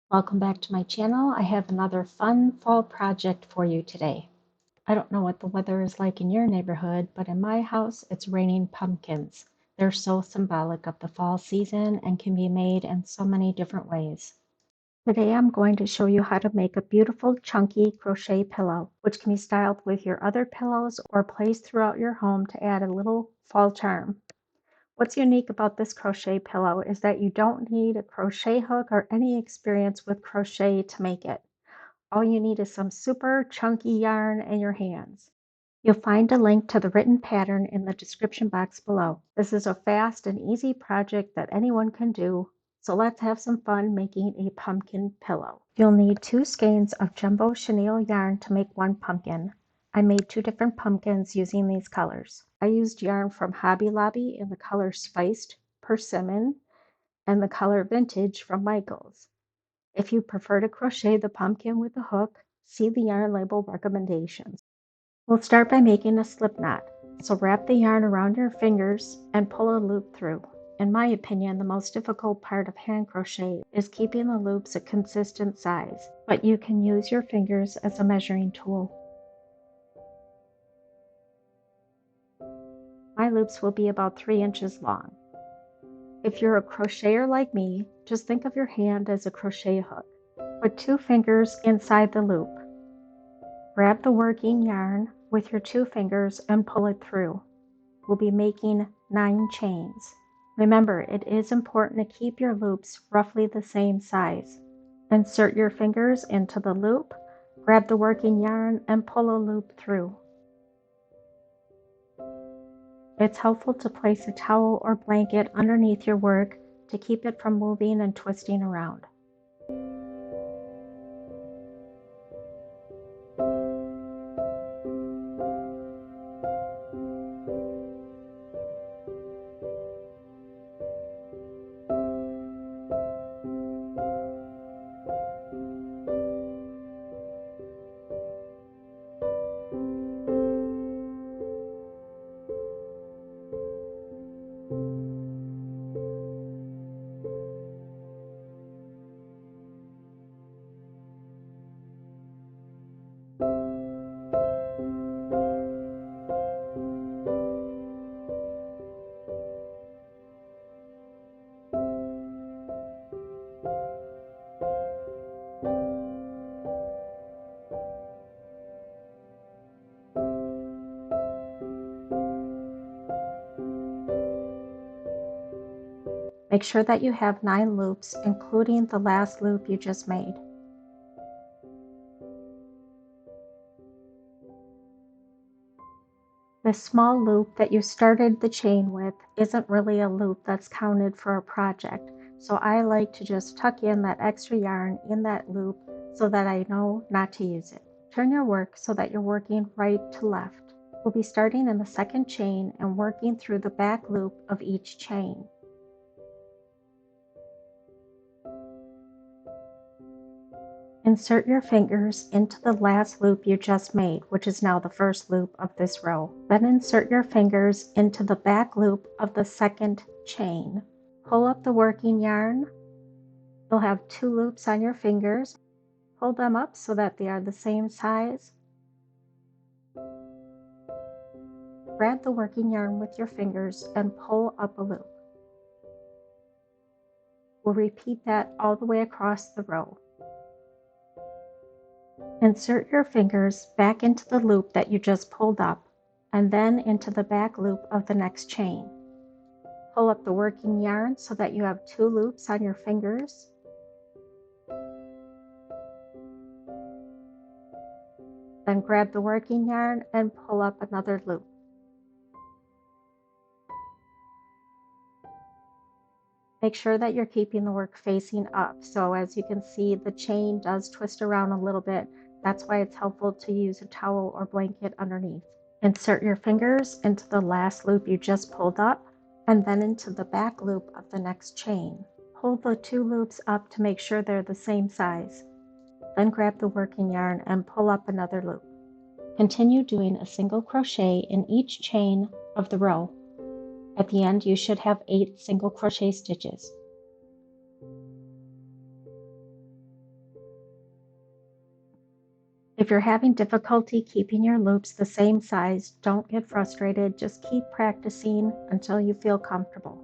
Welcome back to my channel. I have another fun fall project for you today. I don't know what the weather is like in your neighborhood, but in my house it's raining pumpkins. They're so symbolic of the fall season and can be made in so many different ways. Today I'm going to show you how to make a beautiful chunky crochet pillow, which can be styled with your other pillows or placed throughout your home to add a little fall charm. What's unique about this crochet pillow is that you don't need a crochet hook or any experience with crochet to make it. All you need is some super chunky yarn and your hands. You'll find a link to the written pattern in the description box below. This is a fast and easy project that anyone can do, so let's have some fun making a pumpkin pillow. You'll need 2 skeins of jumbo chenille yarn to make 1 pumpkin. I made 2 different pumpkins using these colors. I used yarn from Hobby Lobby in the color Spiced Persimmon and the color Vintage from Michaels. If you prefer to crochet the pumpkin with a hook, see the yarn label recommendations. We'll start by making a slip knot. So wrap the yarn around your fingers and pull a loop through. In my opinion, the most difficult part of hand crochet is keeping the loops a consistent size, but you can use your fingers as a measuring tool. My loops will be about 3 inches long. If you're a crocheter like me, just think of your hand as a crochet hook. Put 2 fingers inside the loop. Grab the working yarn with your 2 fingers and pull it through. We'll be making 9 chains. Remember, it is important to keep your loops roughly the same size. Insert your fingers into the loop, grab the working yarn and pull a loop through. It's helpful to place a towel or blanket underneath your work to keep it from moving and twisting around. Make sure that you have 9 loops, including the last loop you just made. The small loop that you started the chain with isn't really a loop that's counted for a project, so I like to just tuck in that extra yarn in that loop so that I know not to use it. Turn your work so that you're working right to left. We'll be starting in the second chain and working through the back loop of each chain. Insert your fingers into the last loop you just made, which is now the first loop of this row. Then insert your fingers into the back loop of the second chain. Pull up the working yarn. You'll have 2 loops on your fingers. Pull them up so that they are the same size. Grab the working yarn with your fingers and pull up a loop. We'll repeat that all the way across the row. Insert your fingers back into the loop that you just pulled up and then into the back loop of the next chain. Pull up the working yarn so that you have 2 loops on your fingers. Then grab the working yarn and pull up another loop. Make sure that you're keeping the work facing up. So as you can see, the chain does twist around a little bit. That's why it's helpful to use a towel or blanket underneath. Insert your fingers into the last loop you just pulled up and then into the back loop of the next chain. Pull the 2 loops up to make sure they're the same size. Then grab the working yarn and pull up another loop. Continue doing a single crochet in each chain of the row. At the end, you should have 8 single crochet stitches. If you're having difficulty keeping your loops the same size, don't get frustrated. Just keep practicing until you feel comfortable.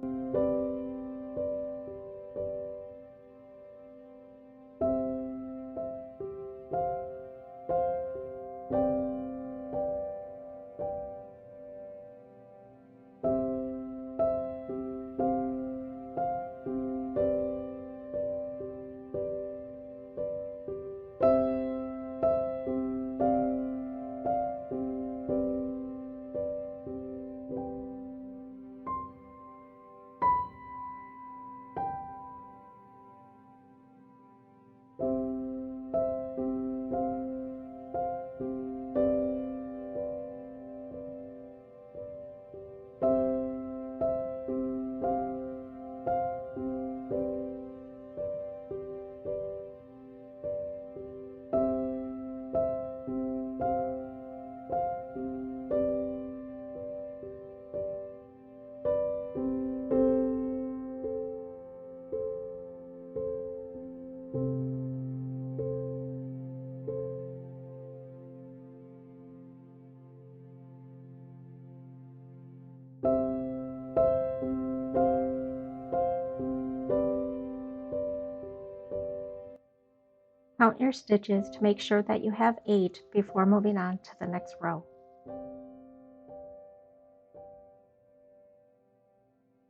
Count your stitches to make sure that you have 8 before moving on to the next row.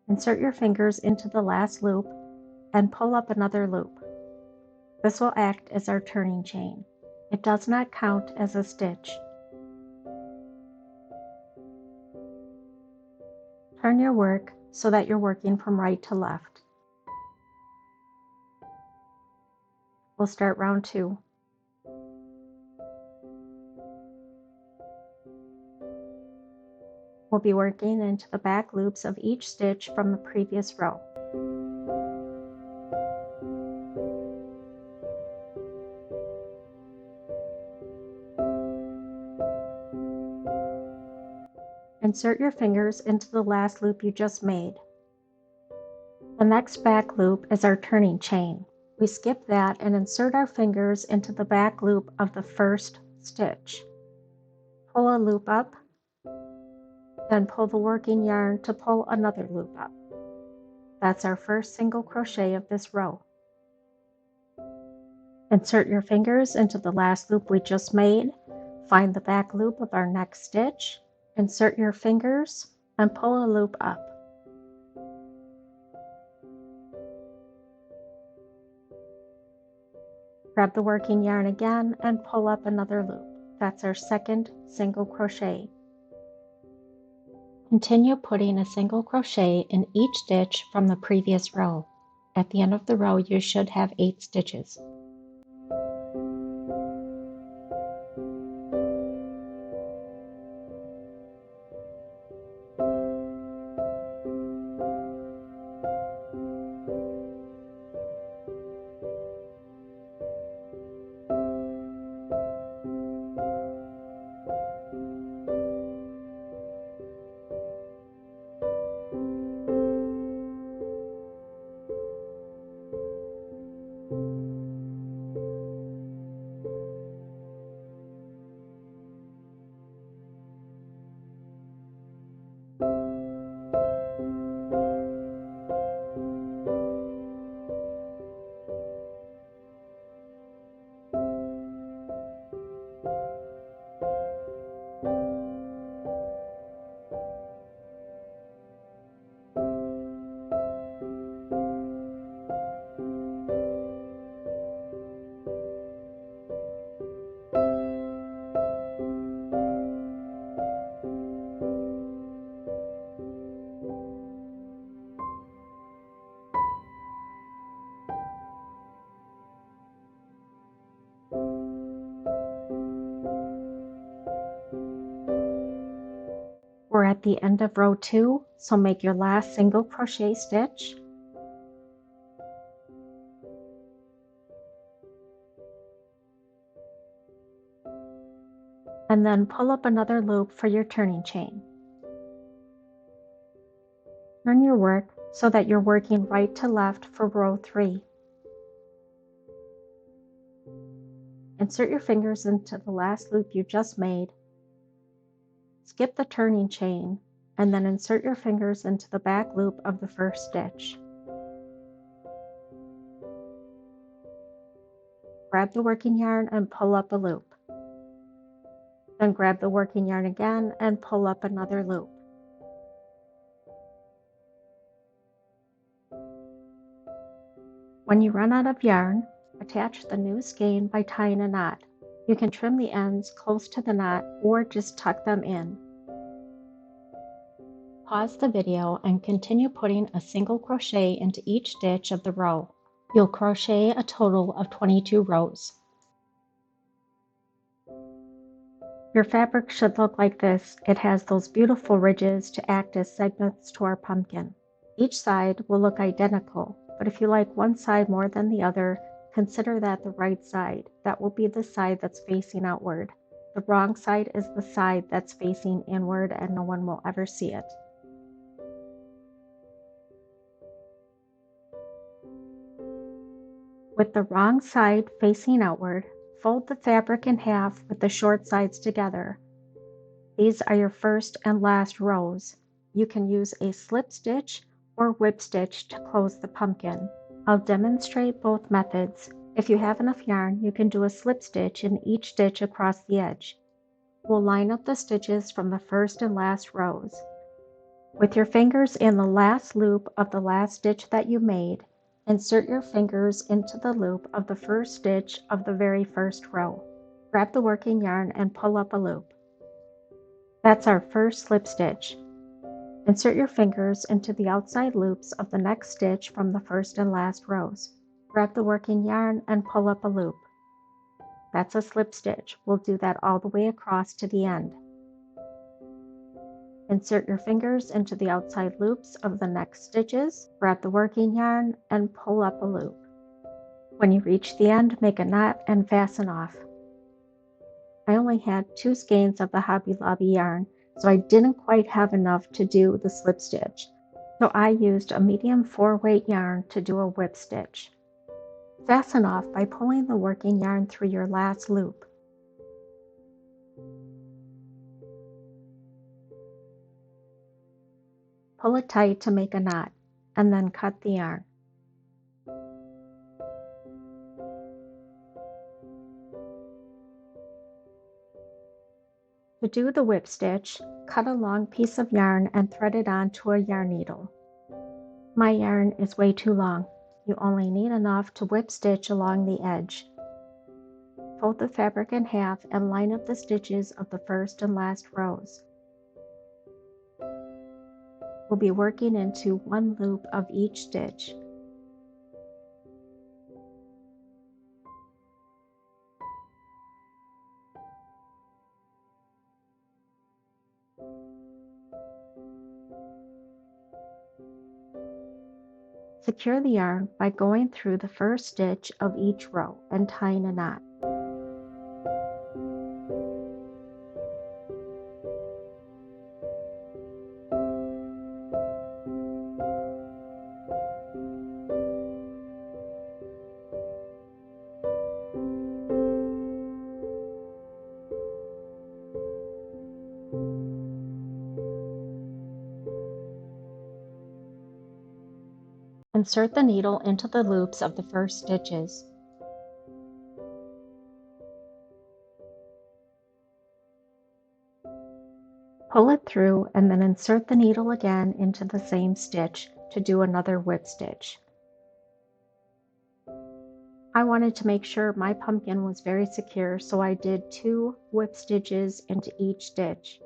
Insert your fingers into the last loop and pull up another loop. This will act as our turning chain. It does not count as a stitch. Turn your work so that you're working from right to left. We'll start round 2. We'll be working into the back loops of each stitch from the previous row. Insert your fingers into the last loop you just made. The next back loop is our turning chain. We skip that and insert our fingers into the back loop of the first stitch. Pull a loop up, then pull the working yarn to pull another loop up. That's our first single crochet of this row. Insert your fingers into the last loop we just made, find the back loop of our next stitch, insert your fingers, and pull a loop up. Grab the working yarn again and pull up another loop. That's our second single crochet. Continue putting a single crochet in each stitch from the previous row. At the end of the row, you should have 8 stitches. We're at the end of row 2, so make your last single crochet stitch. And then pull up another loop for your turning chain. Turn your work so that you're working right to left for row 3. Insert your fingers into the last loop you just made. Skip the turning chain, and then insert your fingers into the back loop of the first stitch. Grab the working yarn and pull up a loop. Then grab the working yarn again and pull up another loop. When you run out of yarn, attach the new skein by tying a knot. You can trim the ends close to the knot or just tuck them in. Pause the video and continue putting a single crochet into each stitch of the row. You'll crochet a total of 22 rows. Your fabric should look like this. It has those beautiful ridges to act as segments to our pumpkin. Each side will look identical, but if you like one side more than the other, consider that the right side. That will be the side that's facing outward. The wrong side is the side that's facing inward and no one will ever see it. With the wrong side facing outward, fold the fabric in half with the short sides together. These are your first and last rows. You can use a slip stitch or whip stitch to close the pumpkin. I'll demonstrate both methods. If you have enough yarn, you can do a slip stitch in each stitch across the edge. We'll line up the stitches from the first and last rows. With your fingers in the last loop of the last stitch that you made, insert your fingers into the loop of the first stitch of the very first row. Grab the working yarn and pull up a loop. That's our first slip stitch. Insert your fingers into the outside loops of the next stitch from the first and last rows. Grab the working yarn and pull up a loop. That's a slip stitch. We'll do that all the way across to the end. Insert your fingers into the outside loops of the next stitches, grab the working yarn, and pull up a loop. When you reach the end, make a knot and fasten off. I only had 2 skeins of the Hobby Lobby yarn, so I didn't quite have enough to do the slip stitch. So I used a medium 4-weight yarn to do a whip stitch. Fasten off by pulling the working yarn through your last loop. Pull it tight to make a knot, and then cut the yarn. To do the whip stitch, cut a long piece of yarn and thread it onto a yarn needle. My yarn is way too long. You only need enough to whip stitch along the edge. Fold the fabric in half and line up the stitches of the first and last rows. We'll be working into 1 loop of each stitch. Secure the yarn by going through the first stitch of each row and tying a knot. Insert the needle into the loops of the first stitches. Pull it through and then insert the needle again into the same stitch to do another whip stitch. I wanted to make sure my pumpkin was very secure, so I did 2 whip stitches into each stitch.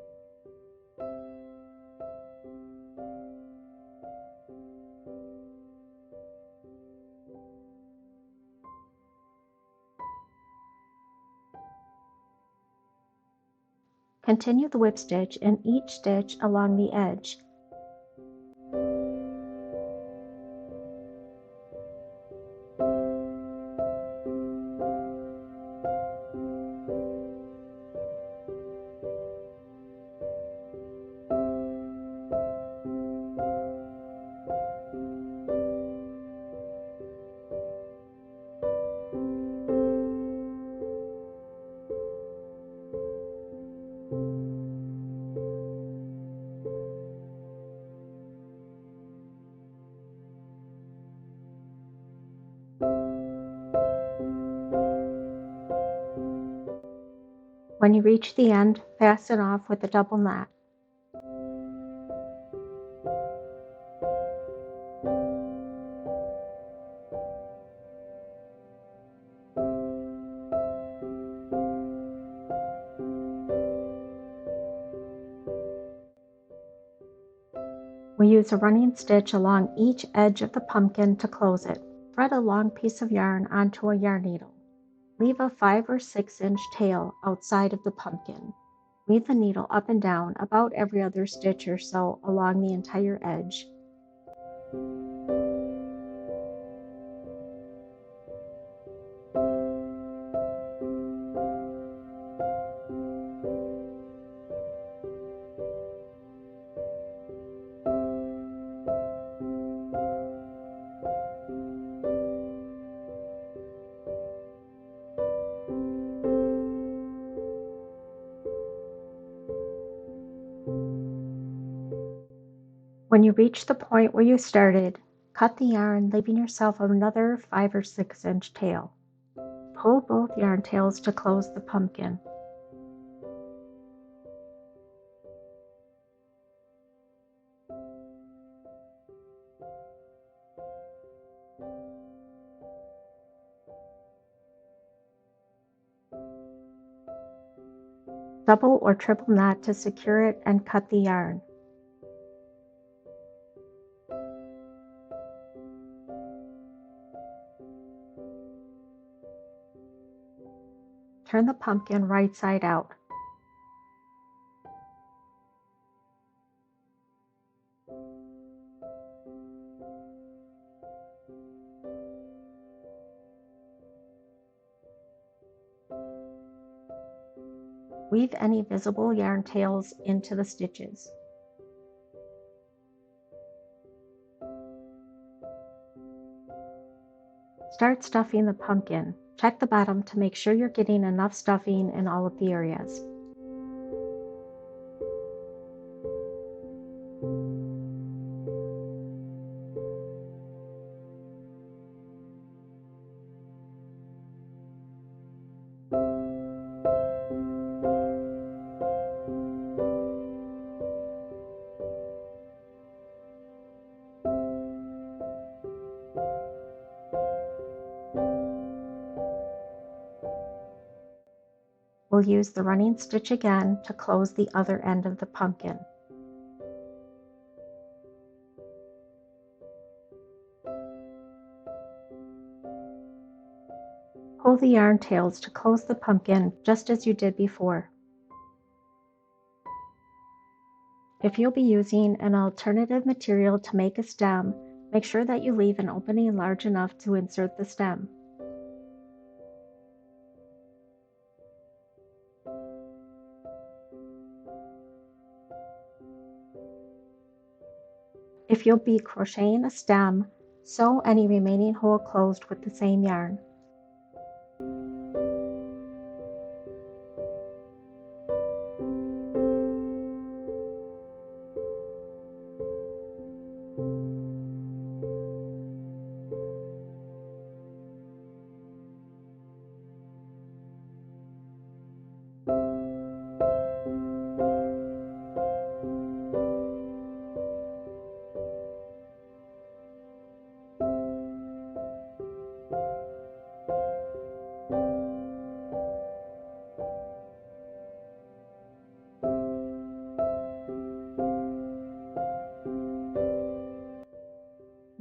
Continue the whip stitch in each stitch along the edge. When you reach the end, fasten off with a double knot. We use a running stitch along each edge of the pumpkin to close it. Thread a long piece of yarn onto a yarn needle. Leave a 5 or 6 inch tail outside of the pumpkin. Weave the needle up and down about every other stitch or so along the entire edge. When you reach the point where you started, cut the yarn, leaving yourself another 5 or 6 inch tail. Pull both yarn tails to close the pumpkin. Double or triple knot to secure it and cut the yarn. Turn the pumpkin right side out. Weave any visible yarn tails into the stitches. Start stuffing the pumpkin. Check the bottom to make sure you're getting enough stuffing in all of the areas. We'll use the running stitch again to close the other end of the pumpkin. Pull the yarn tails to close the pumpkin just as you did before. If you'll be using an alternative material to make a stem, make sure that you leave an opening large enough to insert the stem. If you'll be crocheting a stem, sew any remaining hole closed with the same yarn.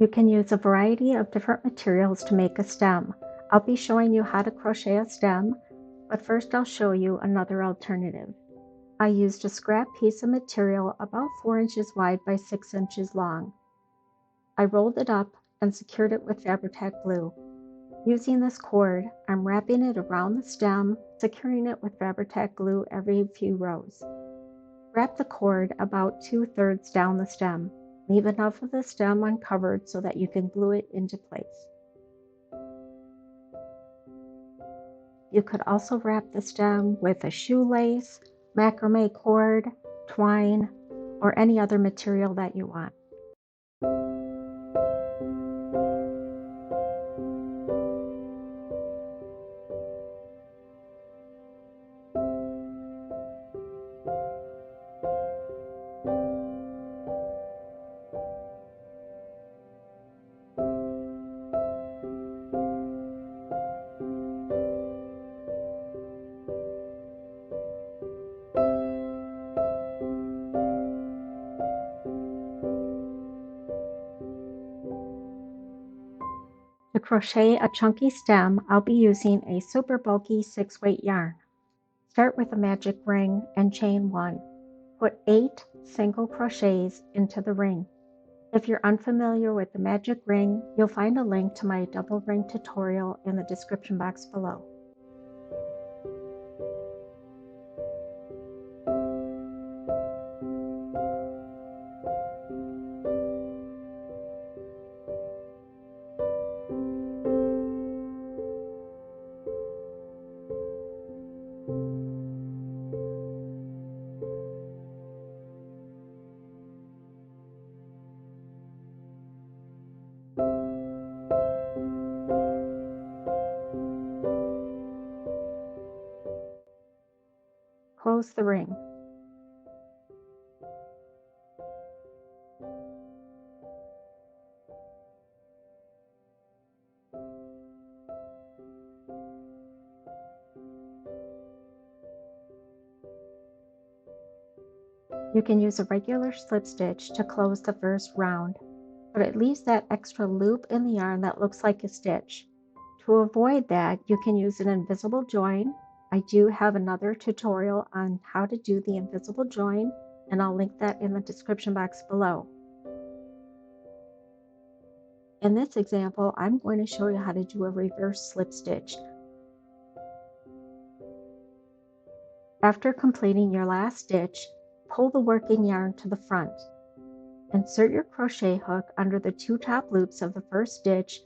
You can use a variety of different materials to make a stem. I'll be showing you how to crochet a stem, but first I'll show you another alternative. I used a scrap piece of material about 4 inches wide by 6 inches long. I rolled it up and secured it with Fabri-Tac glue. Using this cord, I'm wrapping it around the stem, securing it with Fabri-Tac glue every few rows. Wrap the cord about 2/3 down the stem. Leave enough of the stem uncovered so that you can glue it into place. You could also wrap the stem with a shoelace, macrame cord, twine, or any other material that you want. To crochet a chunky stem, I'll be using a super bulky 6-weight yarn. Start with a magic ring and chain 1. Put 8 single crochets into the ring. If you're unfamiliar with the magic ring, you'll find a link to my double ring tutorial in the description box below. Close the ring. You can use a regular slip stitch to close the first round, but it leaves that extra loop in the yarn that looks like a stitch. To avoid that, you can use an invisible join. I do have another tutorial on how to do the invisible join, and I'll link that in the description box below. In this example, I'm going to show you how to do a reverse slip stitch. After completing your last stitch, pull the working yarn to the front. Insert your crochet hook under the 2 top loops of the first stitch,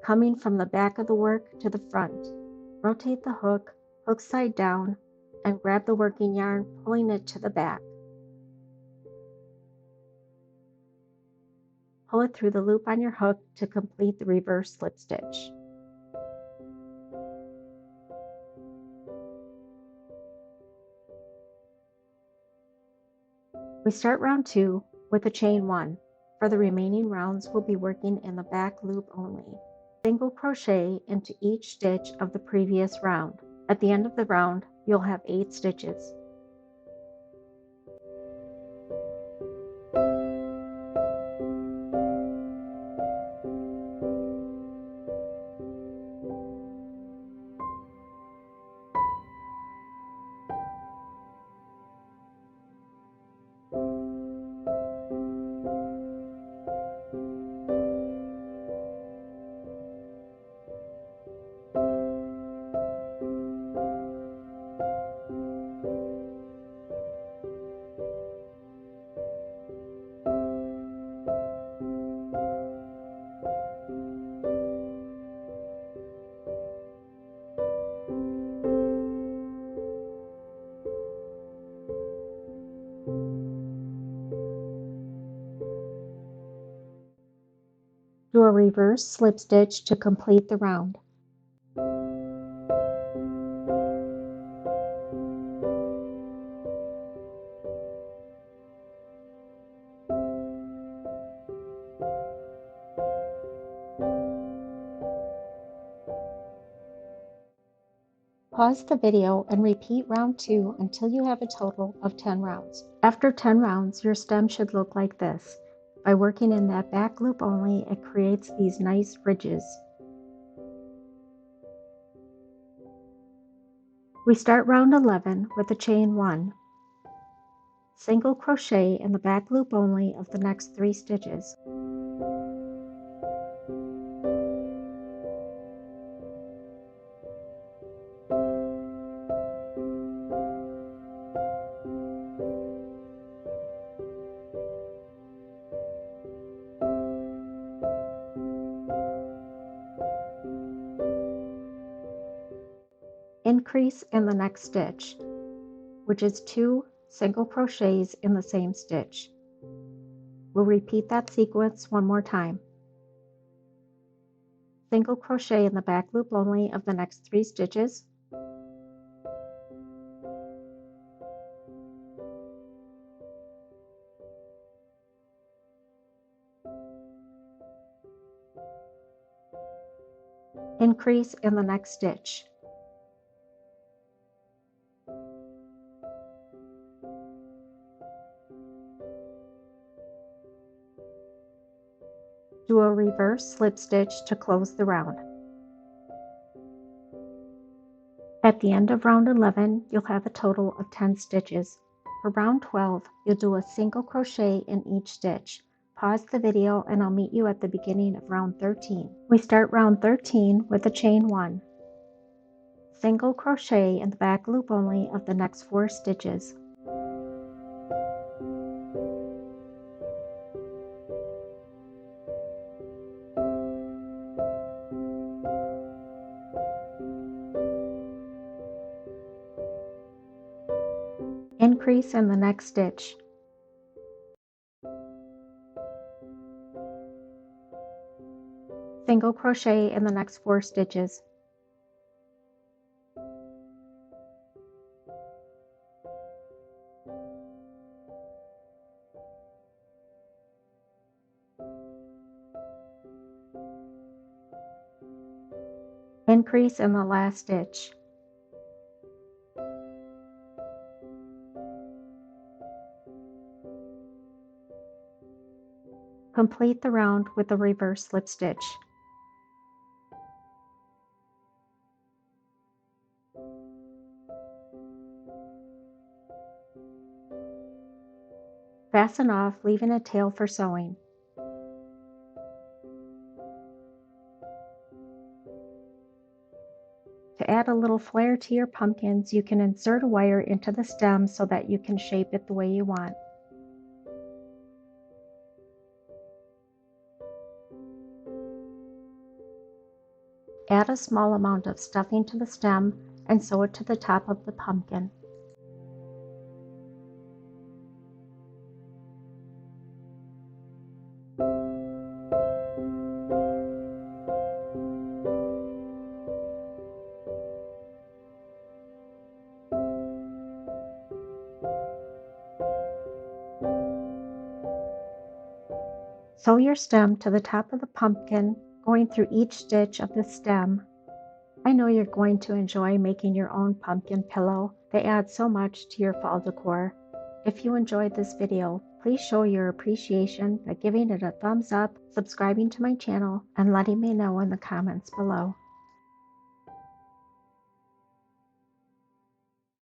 coming from the back of the work to the front. Rotate the hook, hook side down, and grab the working yarn, pulling it to the back. Pull it through the loop on your hook to complete the reverse slip stitch. We start round 2 with a chain 1. For the remaining rounds, we'll be working in the back loop only. Single crochet into each stitch of the previous round. At the end of the round, you'll have 8 stitches. Do a reverse slip stitch to complete the round. Pause the video and repeat round 2 until you have a total of 10 rounds. After 10 rounds, your stem should look like this. By working in that back loop only, it creates these nice ridges. We start round 11 with a chain 1. Single crochet in the back loop only of the next 3 stitches. Increase in the next stitch, which is 2 single crochets in the same stitch. We'll repeat that sequence one more time. Single crochet in the back loop only of the next 3 stitches. Increase in the next stitch. Do a reverse slip stitch to close the round. At the end of round 11, you'll have a total of 10 stitches. For round 12, you'll do a single crochet in each stitch. Pause the video and I'll meet you at the beginning of round 13. We start round 13 with a chain 1. Single crochet in the back loop only of the next 4 stitches. Increase in the next stitch. Single crochet in the next 4 stitches. Increase in the last stitch. Complete the round with a reverse slip stitch. Fasten off, leaving a tail for sewing. To add a little flair to your pumpkins, you can insert a wire into the stem so that you can shape it the way you want. Add a small amount of stuffing to the stem and sew it to the top of the pumpkin. Sew your stem to the top of the pumpkin, going through each stitch of the stem. I know you're going to enjoy making your own pumpkin pillow. They add so much to your fall decor. If you enjoyed this video, please show your appreciation by giving it a thumbs up, subscribing to my channel, and letting me know in the comments below.